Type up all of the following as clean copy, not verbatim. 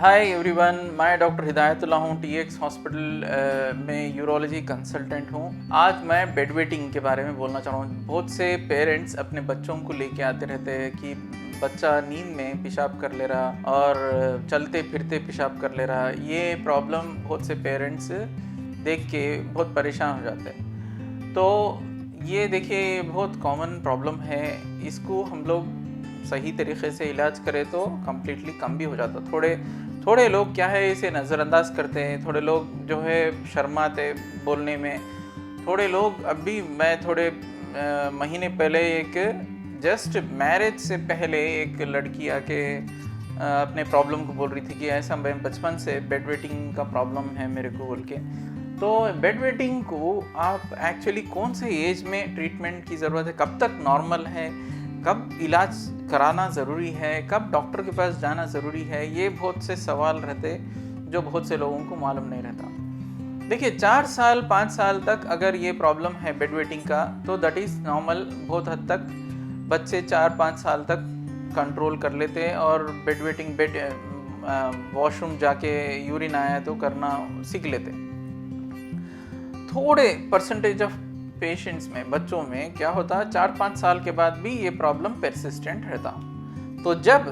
Hi everyone, मैं doctor Hidayatullah हूँ। TX hospital में यूरोलॉजी कंसल्टेंट हूँ। आज मैं बेड वेटिंग के बारे में बोलना चाह रहा हूँ। बहुत से पेरेंट्स अपने बच्चों को लेके आते रहते हैं कि बच्चा नींद में पेशाब कर ले रहा और चलते फिरते पेशाब कर ले रहा। ये प्रॉब्लम बहुत से पेरेंट्स देख के बहुत परेशान हो जाते हैं। तो ये देखिए बहुत कॉमन प्रॉब्लम है। इसको हम लोग सही तरीके से इलाज करें तो कम्प्लीटली कम भी हो जाता। थोड़े लोग क्या है इसे नज़रअंदाज करते हैं, थोड़े लोग जो है शर्माते बोलने में। थोड़े लोग अभी मैं थोड़े महीने पहले एक जस्ट मैरिज से पहले एक लड़की आके अपने प्रॉब्लम को बोल रही थी कि ऐसा मैं बचपन से बेड वेटिंग का प्रॉब्लम है मेरे को बोल के। तो बेड वेटिंग को आप एक्चुअली कौन से एज में ट्रीटमेंट की ज़रूरत है, कब तक नॉर्मल है, कब इलाज कराना ज़रूरी है, कब डॉक्टर के पास जाना ज़रूरी है, ये बहुत से सवाल रहते जो बहुत से लोगों को मालूम नहीं रहता। देखिए 4 साल 5 साल तक अगर ये प्रॉब्लम है बेड वेटिंग का तो दैट इज़ नॉर्मल। बहुत हद तक बच्चे 4-5 साल तक कंट्रोल कर लेते हैं और बेड वेटिंग वॉशरूम जाके यूरिन आया तो करना सीख लेते। थोड़े परसेंटेज ऑफ पेशेंट्स में, बच्चों में क्या होता है 4-5 साल के बाद भी ये प्रॉब्लम परसिस्टेंट रहता। तो जब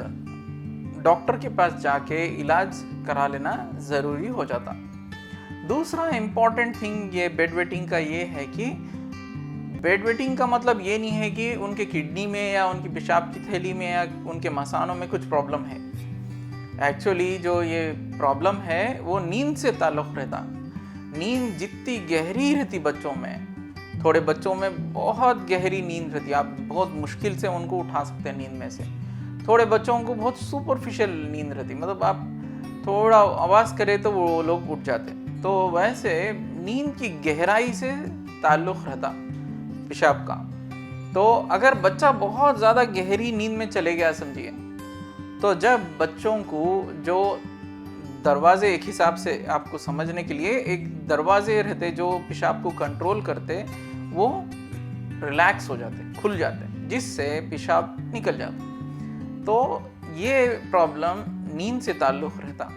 डॉक्टर के पास जाके इलाज करा लेना ज़रूरी हो जाता। दूसरा इम्पॉर्टेंट थिंग ये बेड वेटिंग का ये है कि बेड वेटिंग का मतलब ये नहीं है कि उनके किडनी में या उनकी पेशाब की थैली में या उनके मसानों में कुछ प्रॉब्लम है। एक्चुअली जो ये प्रॉब्लम है वो नींद से ताल्लुक़ रहता। नींद जितनी गहरी रहती बच्चों में, थोड़े बच्चों में बहुत गहरी नींद रहती है, आप बहुत मुश्किल से उनको उठा सकते हैं नींद में से। थोड़े बच्चों को बहुत सुपरफिशियल नींद रहती, मतलब आप थोड़ा आवाज़ करें तो वो लोग उठ जाते। तो वैसे नींद की गहराई से ताल्लुक़ रहता पेशाब का। तो अगर बच्चा बहुत ज़्यादा गहरी नींद में चले गया समझिए, तो जब बच्चों को जो दरवाजे, एक हिसाब से आपको समझने के लिए एक दरवाजे रहते जो पेशाब को कंट्रोल करते, वो रिलैक्स हो जाते, खुल जाते, जिससे पेशाब निकल जाता। तो ये प्रॉब्लम नींद से ताल्लुक़ रहता।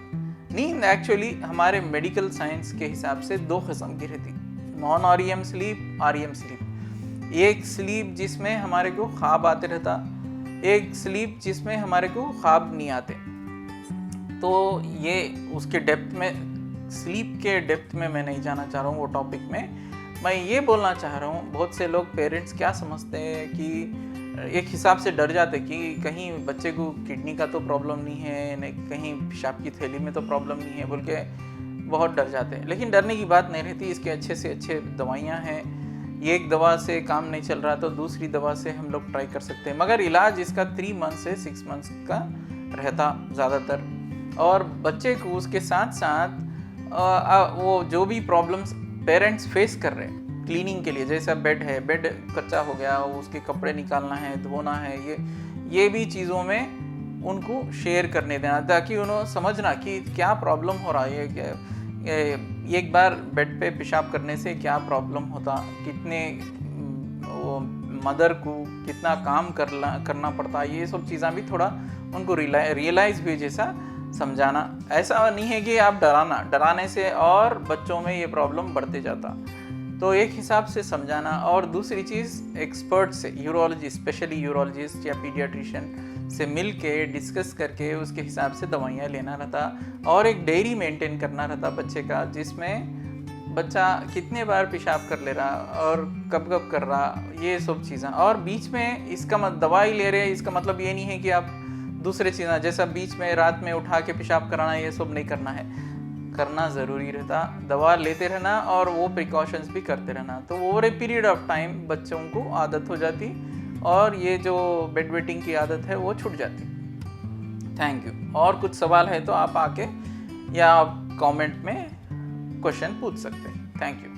नींद एक्चुअली हमारे मेडिकल साइंस के हिसाब से 2 किस्म की रहती, non REM sleep, REM sleep. एक स्लीप जिसमें हमारे को ख्वाब आते रहता, एक स्लीप जिसमें हमारे को ख्वाब नहीं आते। तो ये उसके डेप्थ में, स्लीप के डेप्थ में मैं नहीं जाना चाह रहा हूँ वो टॉपिक में। मैं ये बोलना चाह रहा हूँ बहुत से लोग पेरेंट्स क्या समझते हैं कि एक हिसाब से डर जाते कि कहीं बच्चे को किडनी का तो प्रॉब्लम नहीं है, नहीं कहीं पेशाब की थैली में तो प्रॉब्लम नहीं है बोल के बहुत डर जाते हैं। लेकिन डरने की बात नहीं रहती। इसके अच्छे से अच्छे दवाइयाँ हैं। एक दवा से काम नहीं चल रहा तो दूसरी दवा से हम लोग ट्राई कर सकते हैं, मगर इलाज इसका 3 मंथ से 6 मंथ्स का रहता ज़्यादातर। और बच्चे को उसके साथ साथ वो जो भी प्रॉब्लम्स पेरेंट्स फेस कर रहे हैं क्लीनिंग के लिए, जैसा बेड है, बेड कच्चा हो गया, उसके कपड़े निकालना है, धोना है, ये भी चीज़ों में उनको शेयर करने देना, ताकि उन्होंने समझना कि क्या प्रॉब्लम हो रहा है। एक बार बेड पे पेशाब करने से क्या प्रॉब्लम होता, कितने मदर को कितना काम करना पड़ता, ये सब चीज़ें भी थोड़ा उनको रियलाइज़ हुई जैसा समझाना। ऐसा नहीं है कि आप डराने से और बच्चों में ये प्रॉब्लम बढ़ते जाता। तो एक हिसाब से समझाना। और दूसरी चीज़ एक्सपर्ट से, यूरोलॉजिस्ट, स्पेशली यूरोलॉजिस्ट या पीडियाट्रिशियन से मिल के डिस्कस करके उसके हिसाब से दवाइयाँ लेना रहता। और एक डायरी मेंटेन करना रहता बच्चे का, जिसमें बच्चा कितने बार पेशाब कर ले रहा और कब कब कर रहा, ये सब चीज़ें। और बीच में इसका दवाई ले रहे, इसका मतलब ये नहीं है कि आप दूसरे चीज़ें जैसा बीच में रात में उठा के पेशाब कराना, ये सब नहीं करना है। करना ज़रूरी रहता, दवा लेते रहना और वो प्रिकॉशंस भी करते रहना। तो over a period of time बच्चों को आदत हो जाती और ये जो बेड वेटिंग की आदत है वो छूट जाती। Thank you. और कुछ सवाल है तो आप आके या आप कमेंट में क्वेश्चन पूछ सकते हैं। Thank you.